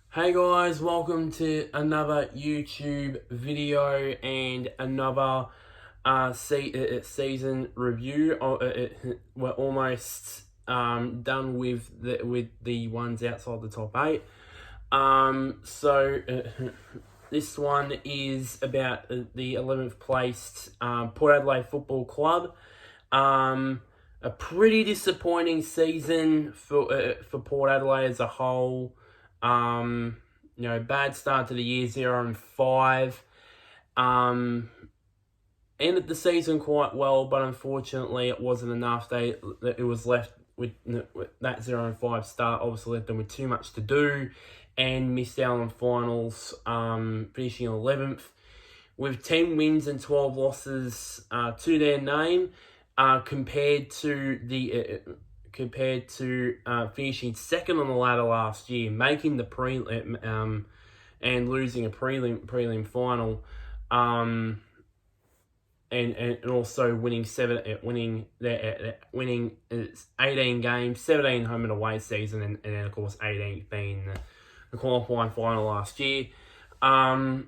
Hey guys, welcome to another YouTube video and another season review. We're almost done with the ones outside the top 8. This one is about the 11th placed Port Adelaide Football Club. A pretty disappointing season for Port Adelaide as a whole. Bad start to the year, 0-5. Ended the season quite well, but unfortunately it wasn't enough. It was left with that 0-5 start. Obviously left them with too much to do, and missed out on finals. Finishing 11th with 10 wins and 12 losses to their name, compared to finishing second on the ladder last year, making the prelim and losing a prelim final, and also winning 18 games, 17 home and away season, and then of course 18 being the qualifying final last year. So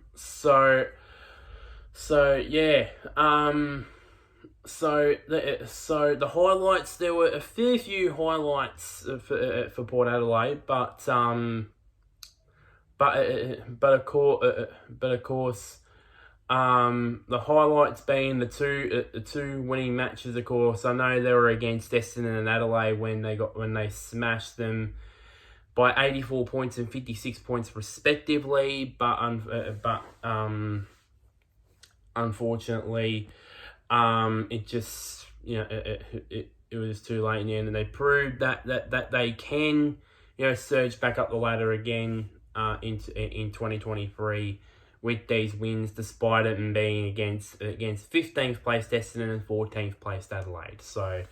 the highlights, there were a fair few highlights for Port Adelaide, but of course, the highlights being the two winning matches. Of course, I know they were against Essendon and Adelaide when they smashed them by 84 points and 56 points respectively, but unfortunately, it just it was too late in the end, and they proved that they can surge back up the ladder again in 2023 with these wins, despite it being against 15th placed Essendon and 14th placed Adelaide. So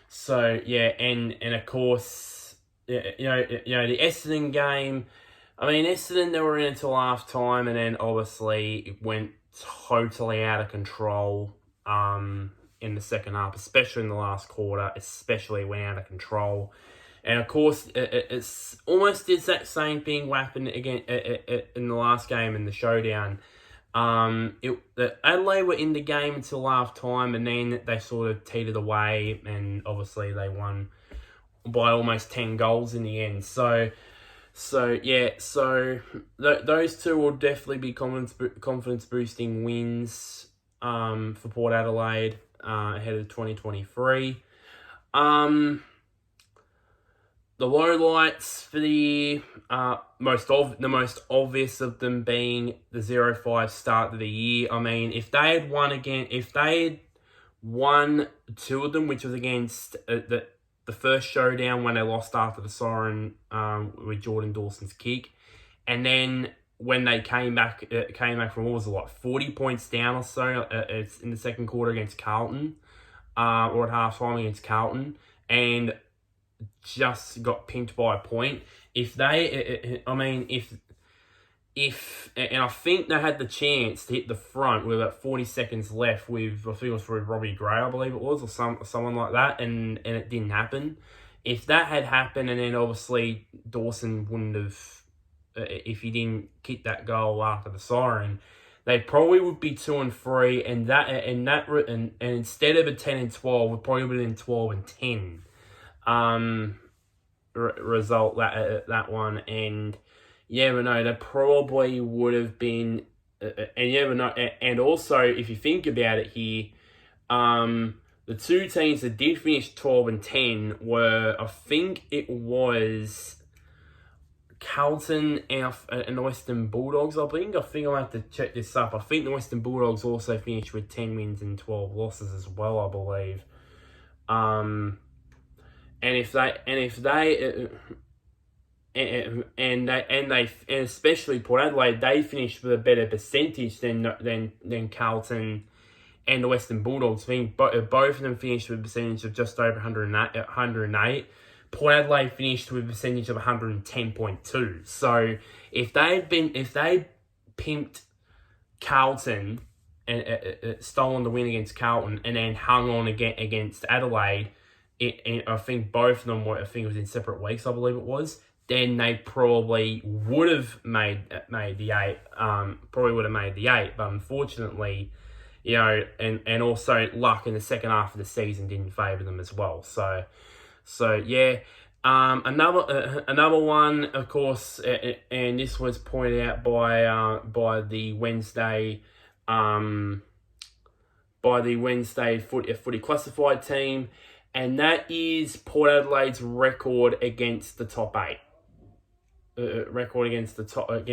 and of course, the Essendon game. I mean, Essendon, they were in until half time, and then obviously it went totally out of control in the second half, especially in the last quarter. Especially went out of control. And of course, it's almost the exact same thing happened again in the last game in the showdown. Adelaide were in the game until half time, and then they sort of teetered away, and obviously they won by almost 10 goals in the end. So those two will definitely be confidence boosting wins for Port Adelaide ahead of 2023. The lowlights for the year, the most obvious of them being the 0-5 start to the year. I mean, if they had won two of them, which was against the first showdown when they lost after the siren with Jordan Dawson's kick, and then when they came back from, what was it, like 40 points down or so, it's in the second quarter against Carlton, or at halftime against Carlton, and just got pinked by a point. And I think they had the chance to hit the front with about 40 seconds left with, I think it was through Robbie Gray, I believe it was, or someone like that, and it didn't happen. If that had happened, and then obviously Dawson wouldn't have, if he didn't kick that goal after the siren, they probably would be 2-3, and instead of a 10-12, would probably be in 12-10. Result that one, and they probably would have been, and also if you think about it here, the two teams that did finish 12-10 were, I think it was Carlton and the Western Bulldogs. I think I'll have to check this up. I think the Western Bulldogs also finished with 10 wins and 12 losses as well, I believe. And especially Port Adelaide, they finished with a better percentage than Carlton and the Western Bulldogs. I think both of them finished with a percentage of just over 108. Port Adelaide finished with a percentage of 110.2. So if they pimped Carlton and stolen the win against Carlton, and then hung on against Adelaide, I think both of them were, I think it was in separate weeks, I believe it was, then they probably would have made the eight. Probably would have made the eight, but unfortunately, and also luck in the second half of the season didn't favour them as well. So yeah. Another one, of course, and this was pointed out by the Wednesday footy classified team, and that is Port Adelaide's record against the top eight. Record against the top eight.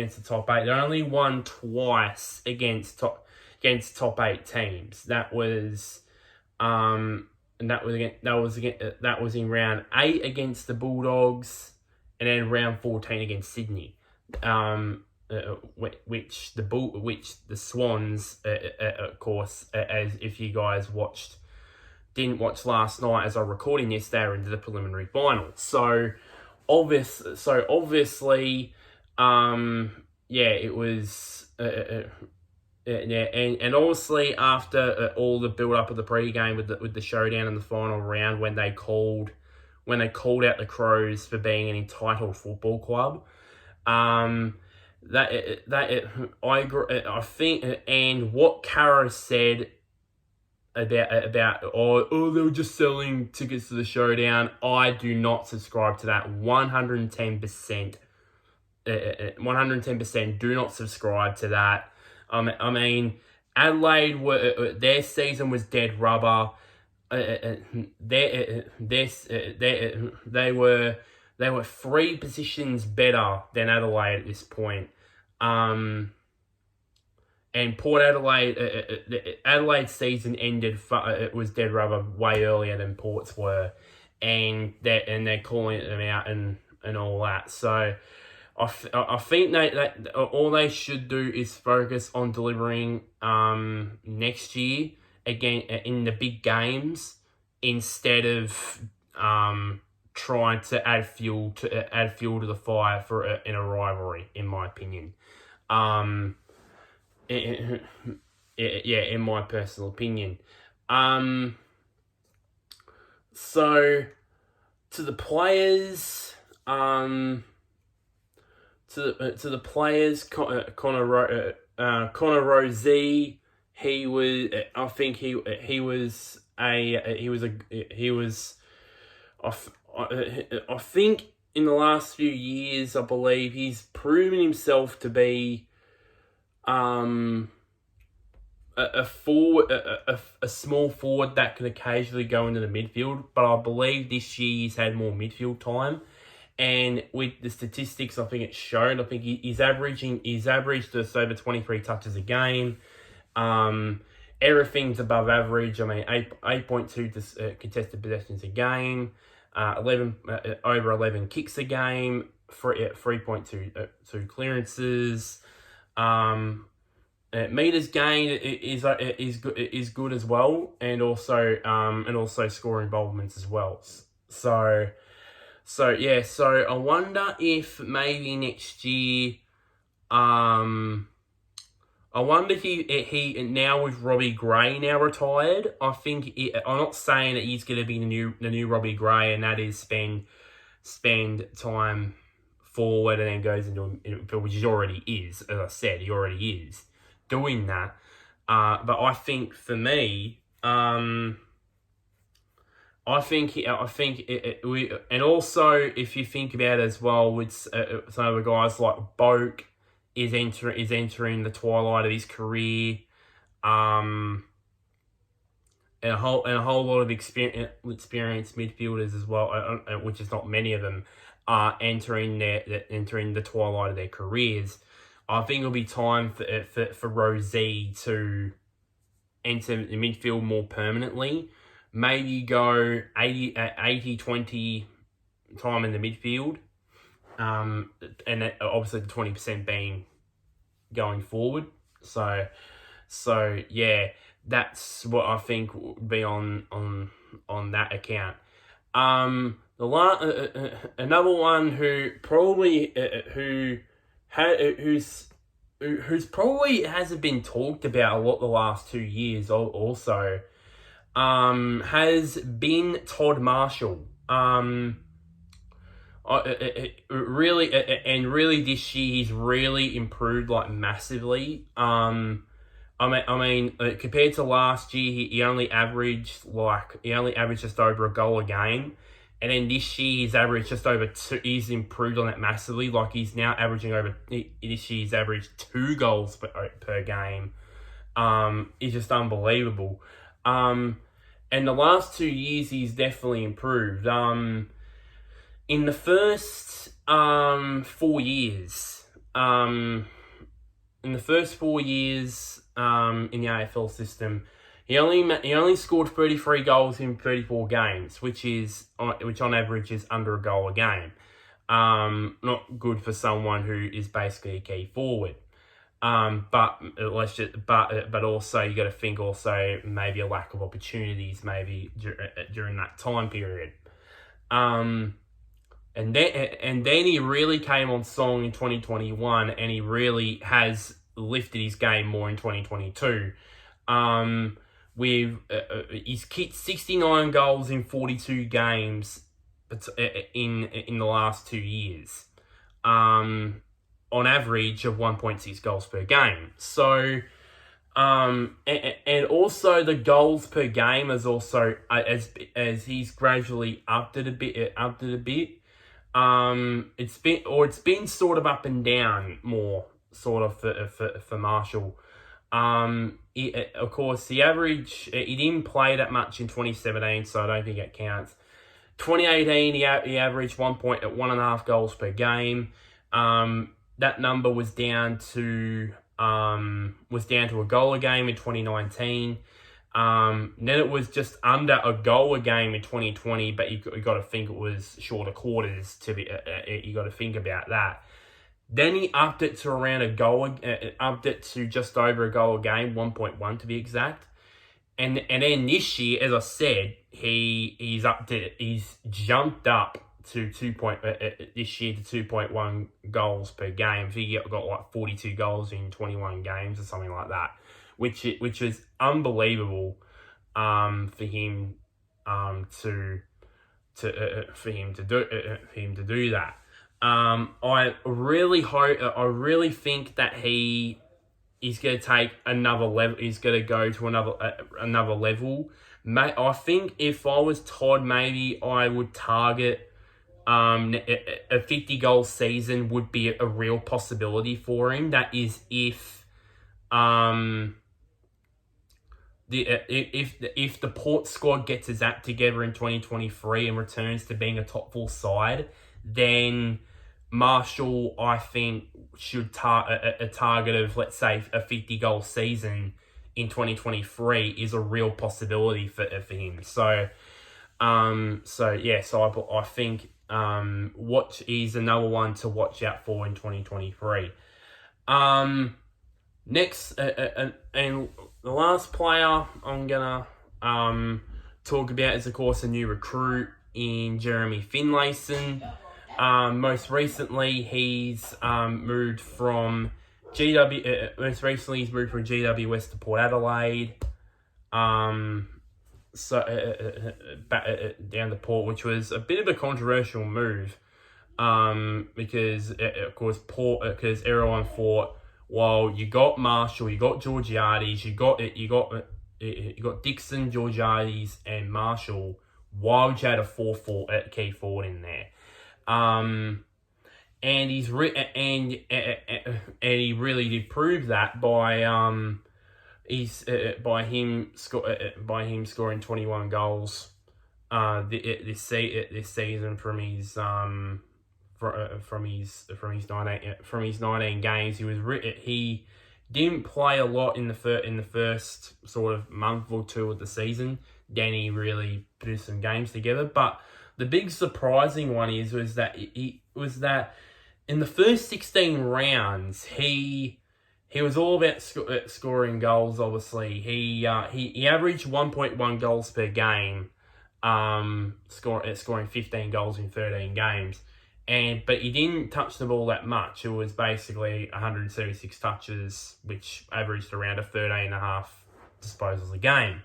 They only won twice against top eight teams. That was that was in round 8 against the Bulldogs, and then round 14 against Sydney. Which the Swans, of course, as if you guys didn't watch last night as I'm recording this, they're into the preliminary final. So obviously, it was. And obviously after all the build up of the pre-game with the showdown in the final round when they called out the Crows for being an entitled football club, I agree. I think, and what Caro said about they were just selling tickets to the showdown, I do not subscribe to that 110%. 110% do not subscribe to that. I mean, Adelaide their season was dead rubber. They were 3 positions better than Adelaide at this point. And Port Adelaide, Adelaide's season ended. It was dead rubber way earlier than Port's were, and they're calling them out and all that. So I think that all they should do is focus on delivering next year again in the big games instead of trying to add fuel to the fire in a rivalry. In my opinion, in my personal opinion. So to the players, to the players, Connor Rozee, he was. I think he was. I think in the last few years, I believe he's proven himself to be a forward, a small forward that can occasionally go into the midfield. But I believe this year he's had more midfield time. And with the statistics, I think it's shown. I think he's averaged just over 23 touches a game. Everything's above average. I mean, 8.2 contested possessions a game, 11 over 11 kicks a game, 3.2 clearances. Meters gained is good as well, and also score involvements as well. So I wonder if maybe next year, I wonder if he now with Robbie Gray now retired. I'm not saying that he's going to be the new Robbie Gray, and that is spend time forward and then goes into which he already is. As I said, he already is doing that. But I think for me, and also if you think about it as well, with some of the guys like Boak is entering the twilight of his career, and a whole lot of experienced midfielders as well, which is not many of them, are entering the twilight of their careers. I think it'll be time for Rozee to enter the midfield more permanently. Maybe go 80-20 time in the midfield, and obviously the 20% being going forward. So yeah, that's what I think would be on that account. Another one who probably who's probably hasn't been talked about a lot the last 2 years also, has been Todd Marshall. I really this year he's really improved like massively. Compared to last year, he only averaged just over a goal a game, and then this year he's averaged just over two. He's improved on that massively. Like he's now averaging this year he's averaged 2 goals per game. Is just unbelievable. And the last 2 years he's definitely improved. In the first 4 years, in the first 4 years. In the AFL system, he only scored 33 goals in 34 games, which on average is under a goal a game. Not good for someone who is basically a key forward. But also you got to think also maybe a lack of opportunities maybe during that time period. And then he really came on song in 2021, and he really has lifted his game more in 2022. He's kicked 69 goals in 42 games in the last 2 years. On average of 1.6 goals per game. So, and also the goals per game is also as he's gradually upped it a bit. It's been sort of up and down more. Sort of for Marshall. Of course, the average, he didn't play that much in 2017, so I don't think it counts. 2018, he averaged 1.5 goals per game. That number was down to a goal a game in 2019. Then it was just under a goal a game in 2020, but you got to think it was shorter quarters to be. You got to think about that. Then he upped it to around a goal, upped it to just over a goal a game, 1.1 to be exact. And then this year, as I said, he's jumped up to this year to 2.1 goals per game. So he got like 42 goals in 21 games or something like that, which is unbelievable for him to do that. I really think that he's going to take another level. He's going to go to another level. I think if I was Todd, maybe I would target a 50 goal season would be a real possibility for him. That is if the Port squad gets its act together in 2023 and returns to being a top 4 side, then Marshall, I think, should a target of, let's say, a 50-goal season in 2023 is a real possibility for him. So I think he's another one to watch out for in 2023. Next, and the last player I'm gonna talk about is, of course, a new recruit in Jeremy Finlayson. Most recently, he's moved from GW West to Port Adelaide. Down to Port, which was a bit of a controversial move. Because of course because everyone thought, well, you got Marshall, you got Georgiades, you got Dixon, Georgiades, and Marshall. Why would you add a key forward in there? And he really did prove that by him scoring 21 goals this season from his 19 games. He didn't play a lot in the first sort of month or two of the season. Then he really put some games together, but the big surprising one was that in the first 16 rounds, he was all about scoring goals. Obviously, he averaged 1.1 goals per game, scoring 15 goals in 13 games, but he didn't touch the ball that much. It was basically 176 touches, which averaged around a 13.5 disposals a game.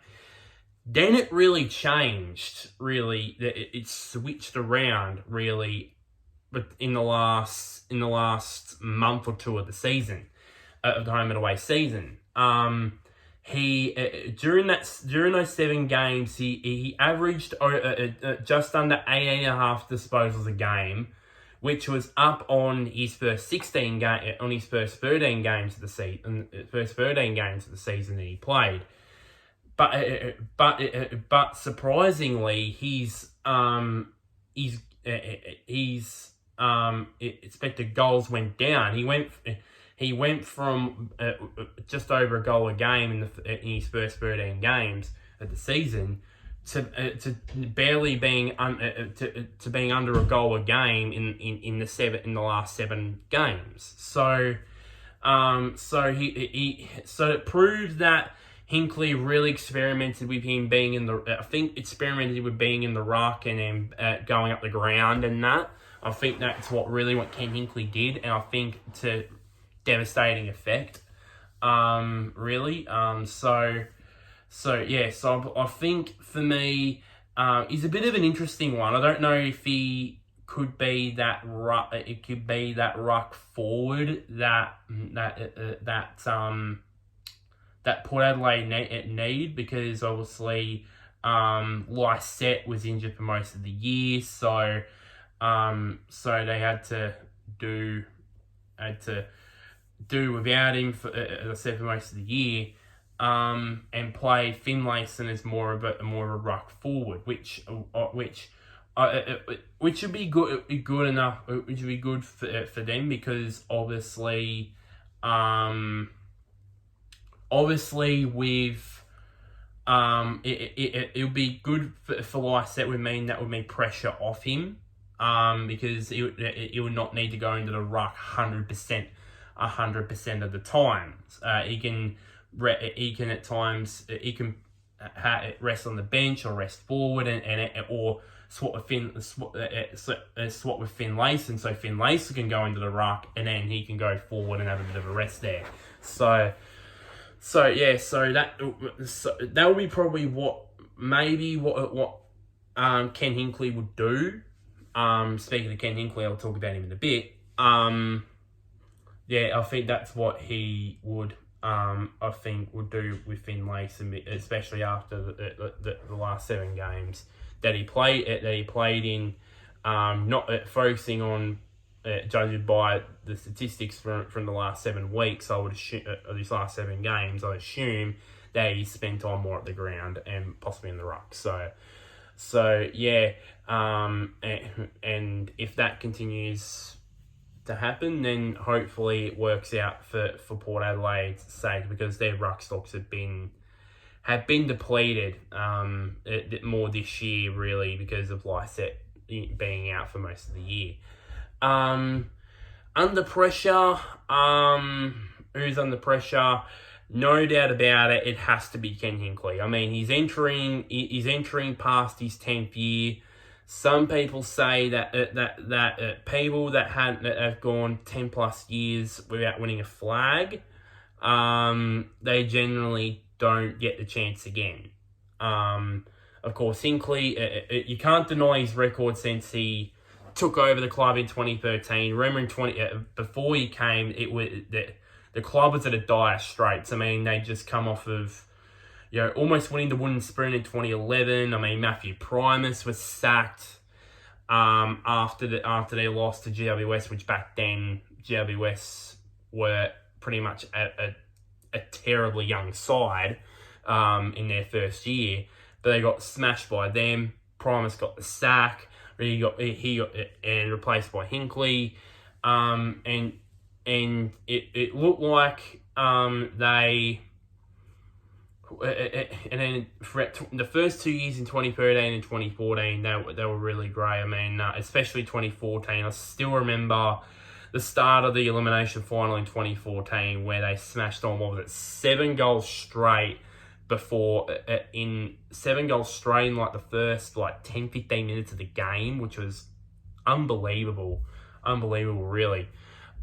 Then it really changed. Really, it switched around really but in the last month or two of the season, of the home and away season. He during those 7 games, he averaged just under 18.5 disposals a game, which was up on his first 13 games of the season, that he played. But surprisingly, his expected goals went down. He went from just over a goal a game in his first 13 games of the season to barely being to being under a goal a game in the last 7 games. So it proved that Hinkley really experimented with him being in the ruck and then going up the ground and that. I think that's what Ken Hinkley did, and I think to devastating effect, really. So I think for me, he's a bit of an interesting one. I don't know if he could be that ruck. It could be that ruck forward that Port Adelaide need, because obviously Lysette was injured for most of the year, so they had to do without him for, as I said, for most of the year, and play Finlayson as more of a ruck forward, which would be good enough, which would be good for them, because obviously with it'll be good for Lysette. Would mean pressure off him, because it would not need to go into the ruck 100% of the times. He can at times rest on the bench or rest forward or swap with Finlayson, so Finlayson can go into the ruck and then he can go forward and have a bit of a rest there. So that would be probably what Ken Hinkley would do. Speaking of Ken Hinkley, I'll talk about him in a bit. I think that's what he would do with Finlayson, especially after the last 7 games that he played in. Not focusing on judging by the statistics from the last 7 weeks, I would assume these last 7 games, I assume that he spent time more at the ground and possibly in the ruck. And if that continues to happen, then hopefully it works out for Port Adelaide's sake, because their ruck stocks have been depleted more this year, really, because of Lysette being out for most of the year. Under pressure, who's under pressure? No doubt about it, it has to be Ken Hinkley. I mean, he's entering past his 10th year. Some people say that people that have gone 10 plus years without winning a flag, they generally don't get the chance again. Of course, Hinkley, you can't deny his record since he took over the club in 2013. Remember, before he came, the club was at a dire straits. I mean, they just come off of, almost winning the wooden spoon in 2011. I mean, Matthew Primus was sacked after they lost to GWS, which back then GWS were pretty much a terribly young side in their first year, but they got smashed by them. Primus got the sack. He got replaced by Hinkley, and it looked like they. And then for the first 2 years in 2013 and 2014, they were really great. I mean, especially 2014. I still remember the start of the elimination final in 2014, where they smashed on 7 goals straight before in 7 goals straight in like the first 10-15 minutes of the game, which was unbelievable really.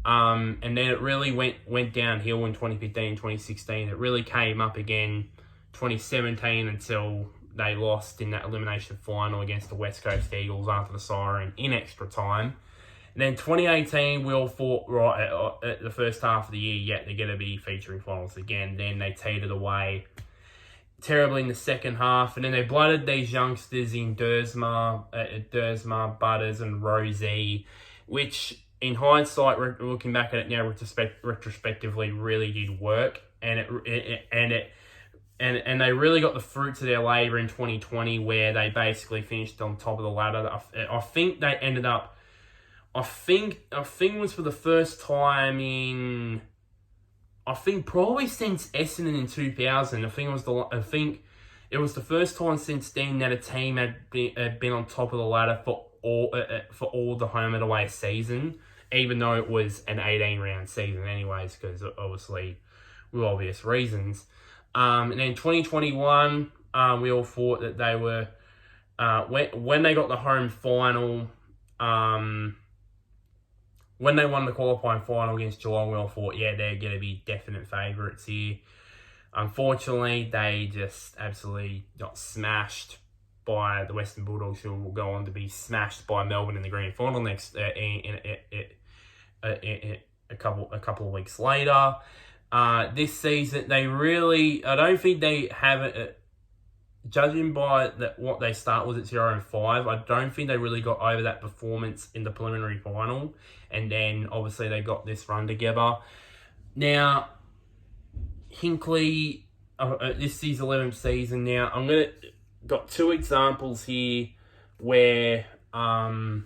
And then it really went downhill in 2015, 2016. It really came up again 2017 until they lost in that elimination final against the West Coast Eagles after the siren in extra time. And then 2018, we all thought, right, at the first half of the year, yeah, they're going to be featuring finals again. Then they teetered away terribly in the second half. And then they blooded these youngsters in Dersma, Butters, and Rosie, which, in hindsight, looking back at it now, retrospectively, really did work. And they really got the fruits of their labour in 2020, where they basically finished on top of the ladder. I think they ended up. I think it was for the first time in. I think probably since Essendon in 2000. I think it was the first time since then that a team had been on top of the ladder for all the home and away season, even though it was an 18-round season, anyways, because obviously, with obvious reasons. And then 2021, we all thought that they were when they got the home final. When they won the qualifying final against Geelong, we all thought, yeah, they're going to be definite favourites here. Unfortunately, they just absolutely got smashed by the Western Bulldogs, who will go on to be smashed by Melbourne in the grand final next a couple of weeks later. This season, they really, I don't think they have it. Judging by what they start was at 0-5, I don't think they really got over that performance in the preliminary final, and then obviously they got this run together. Now, Hinkley, this is 11th season now. Got two examples here where of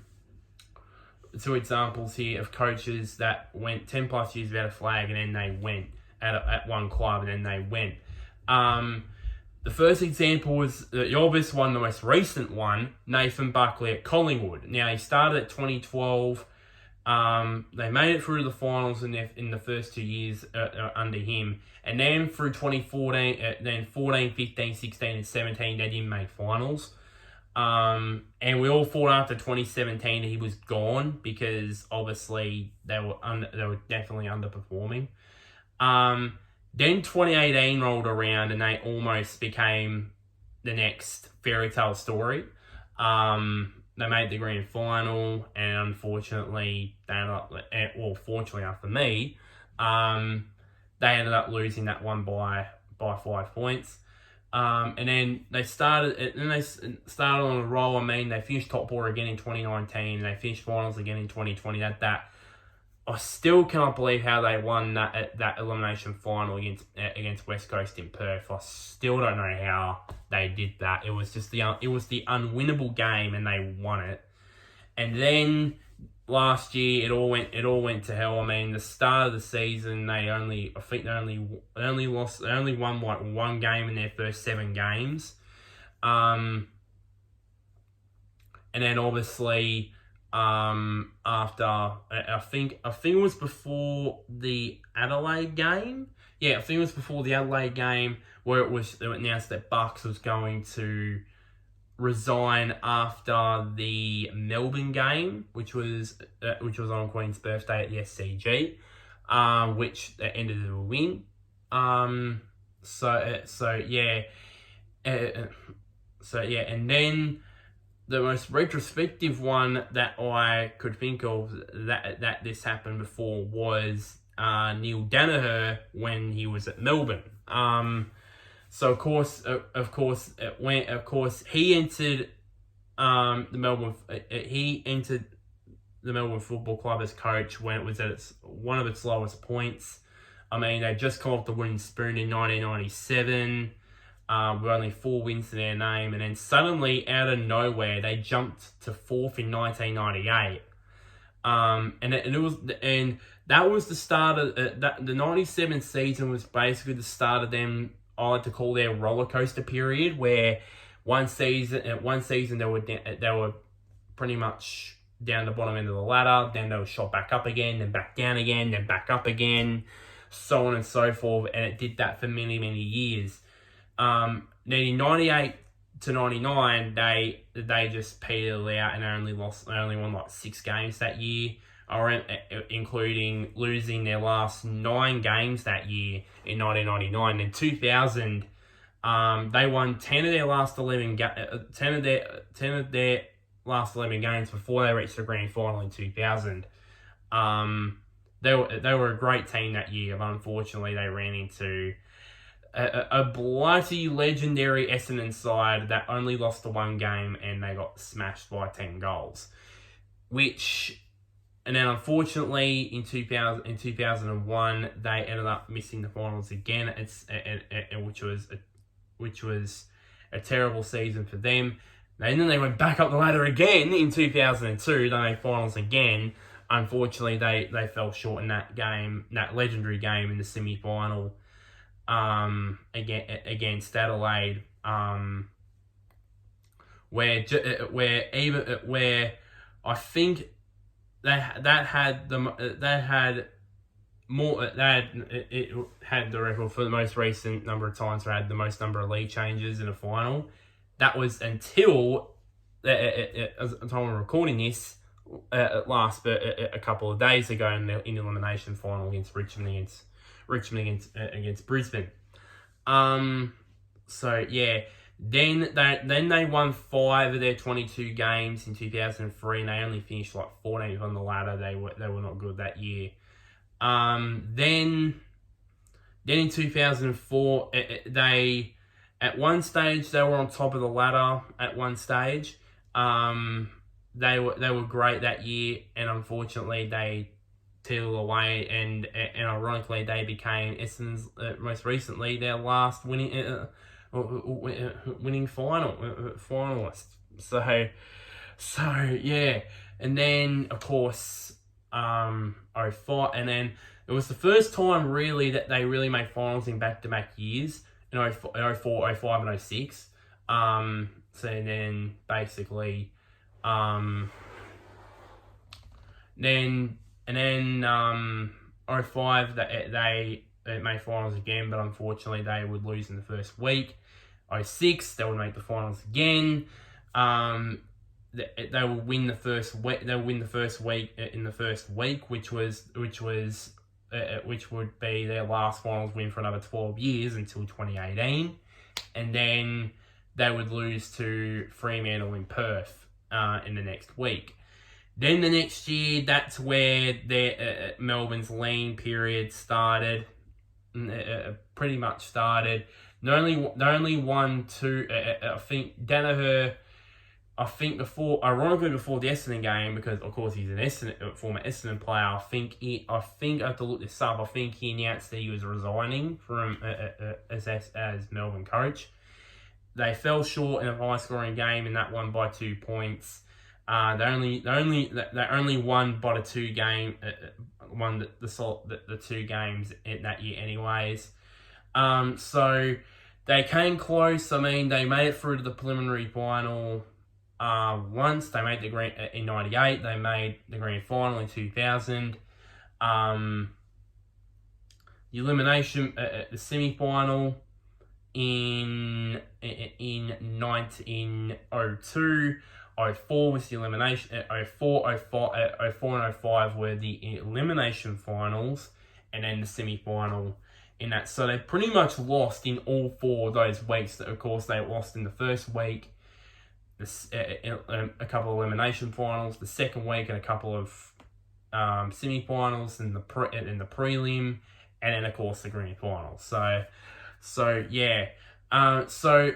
coaches that went 10 plus years without a flag, and then they went at one club, and then they went. The first example was the obvious one, the most recent one, Nathan Buckley at Collingwood. Now, he started at 2012. They made it through the finals in the first 2 years under him. And then through 2014, then 14, 15, 16, and 17, they didn't make finals. And we all thought after 2017 he was gone, because obviously they were definitely underperforming. Then 2018 rolled around, and they almost became the next fairy tale story. They made the grand final, and unfortunately, fortunately after me, they ended up losing that one by 5 points. And then they started on a roll. I mean, they finished top 4 again in 2019. They finished finals again in 2020. I still cannot believe how they won that elimination final against West Coast in Perth. I still don't know how they did that. It was just the unwinnable game, and they won it. And then last year, it all went to hell. I mean, the start of the season, they only won like one game in their first 7 games. And then obviously, after I think it was before the Adelaide game. Yeah, I think it was before the Adelaide game where it was announced that Bucks was going to resign after the Melbourne game, which was on Queen's birthday at the SCG, which ended in a win. And then the most retrospective one that I could think of that this happened before was Neil Danaher when he was at Melbourne. So of course he entered the Melbourne Football Club as coach when it was at one of its lowest points. I mean, they just come off the wooden spoon in 1997. With only 4 wins to their name, and then suddenly, out of nowhere, they jumped to 4th in 1998. And that was the start of the 97 season. Was basically the start of them. I like to call their roller coaster period, where one season they were pretty much down the bottom end of the ladder. Then they were shot back up again, then back down again, then back up again, so on and so forth. And it did that for many years. Then in 98 to 99, they just petered out and only won like 6 games that year, including losing their last 9 games that year in 1999. In 2000, they won 10 of their last 11 10 of their last 11 games before they reached the grand final in 2000. They were a great team that year, but unfortunately they ran into a bloody legendary Essendon side that only lost to one game and they got smashed by 10 goals. And then unfortunately in 2001 they ended up missing the finals again. Which was a terrible season for them. And then they went back up the ladder again in 2002. They made finals again. Unfortunately, they fell short in that game, that legendary game in the semi-final against Adelaide, where I think it had the record for the most recent number of times where it had the most number of lead changes in a final. That was until at the time we're recording this, at last, but a couple of days ago in the elimination final against Richmond against Brisbane. So yeah, then they won 5 of their 22 games in 2003, and they only finished like 14th on the ladder. They were not good that year. Then in 2004, they at one stage they were on top of the ladder. At one stage, they were great that year, and unfortunately they teetered away. And ironically, they became Essendon's most recently their last winning finalist. So yeah, and then of course 05, and then it was the first time really that they really made finals in back-to-back years in 04, 05 and 06. So then basically then 05 they made finals again, but unfortunately they would lose in the first week. 06 they would make the finals again. They will win the first week. They'll win the first week in the first week, which would be their last finals win for another 12 years until 2018, and then they would lose to Fremantle in Perth in the next week. Then the next year, that's where their Melbourne's lean period started. Pretty much started. They only won 2. I think Danaher. Ironically before the Essendon game, because of course he's a former Essendon player. I think I have to look this up. I think he announced that he was resigning from as Melbourne coach. They fell short in a high-scoring game, and that won by 2 points. They only won by the 2 game. Won the 2 games in that year, anyways. So they came close. I mean, they made it through to the preliminary final. Once they made in '98, they made the grand final in 2000. The elimination, the semi-final in 1902. 04 was the elimination. 04 and 05 were the elimination finals, and then the semi-final in that. So they pretty much lost in all 4 of those weeks. Of course, they lost in the first week. A couple of elimination finals, the second week, and a couple of semi-finals, and the prelim, and then of course the grand final. So yeah. So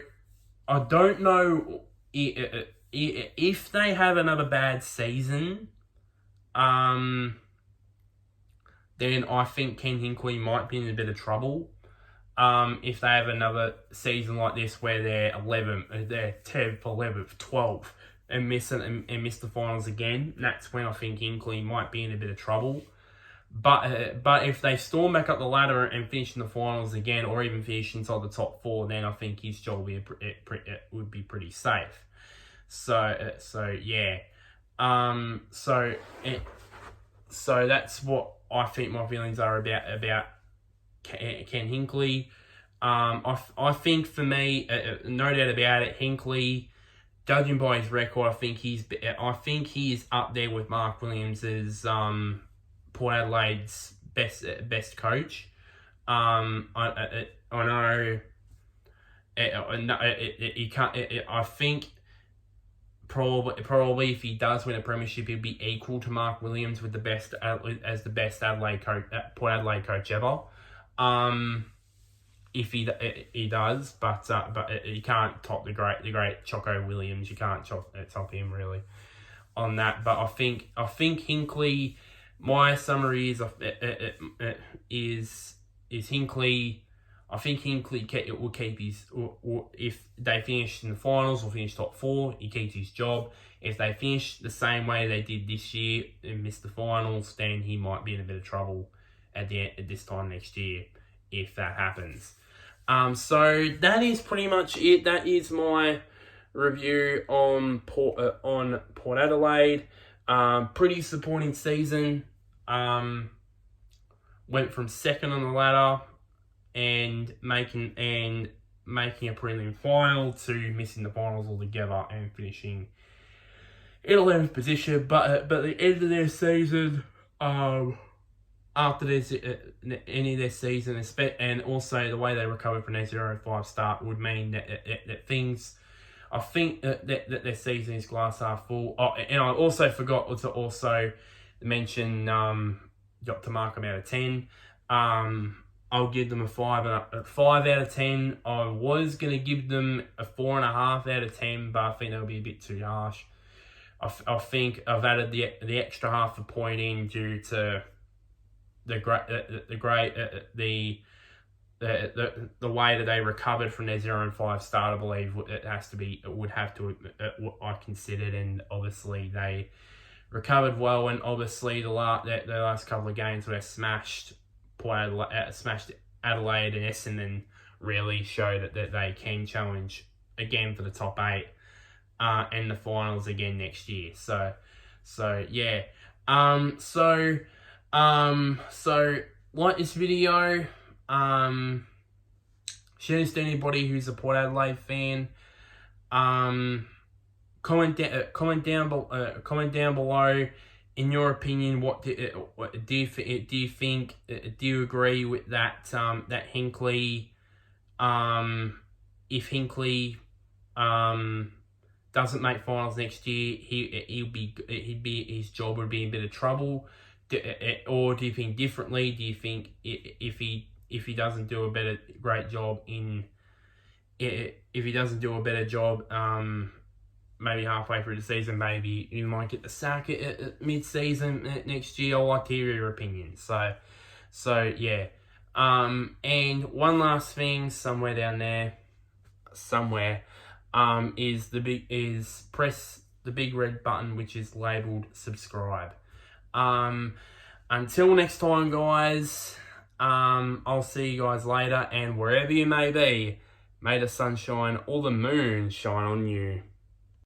I don't know if they have another bad season. Then I think Ken Hinkley might be in a bit of trouble. If they have another season like this where they're 10th, 11th, 12th, and miss the finals again, that's when I think Hinkley might be in a bit of trouble. But if they storm back up the ladder and finish in the finals again, or even finish inside the top 4, then I think his job would be pretty safe. So yeah. So that's what I think my feelings are about Ken Hinkley. I think for me, no doubt about it, Hinkley, judging by his record, I think he is up there with Mark Williams as Port Adelaide's best coach. I know. I think probably if he does win a premiership, he'll be equal to Mark Williams with the best Adelaide coach, Port Adelaide coach ever. If he does, but you can't top the great Choco Williams. You can't top him really on that. But I think Hinkley. My summary is Hinkley. I think Hinkley will keep his. Or if they finish in the finals or finish top 4, he keeps his job. If they finish the same way they did this year and miss the finals, then he might be in a bit of trouble at this time next year if that happens. So that is pretty much it. That is my review on Port Adelaide. Pretty disappointing season. Went from second on the ladder and making a prelim final to missing the finals altogether and finishing in 11th position. But at the end of their season, after this end of their season, and also the way they recovered from their 0-5 start would mean that things. I think that their season is glass half full. Oh, and I also forgot to also mention, got to mark them out of 10. I'll give them a 5 out of 10. I was going to give them a 4.5 out of 10, but I think that would be a bit too harsh. I think I've added the extra half a point in due to the way that they recovered from their 0-5 start. I believe I considered, and obviously they recovered well, and obviously the last couple of games where they smashed Adelaide and Essendon really show that they can challenge again for the top 8 and the finals again next year. So yeah. So like this video. Share this to anybody who's a Port Adelaide fan. Comment down below. In your opinion, what do you think? Do you agree with that? That Hinkley, if Hinkley, doesn't make finals next year, his job would be in a bit of trouble. Or do you think differently? Do you think if he doesn't do a great job maybe halfway through the season, maybe you might get the sack at mid-season next year? I'd like to hear your opinion. So yeah. And one last thing, somewhere down there, is press the big red button which is labeled subscribe. Until next time, guys. I'll see you guys later, and wherever you may be, may the sun shine or the moon shine on you.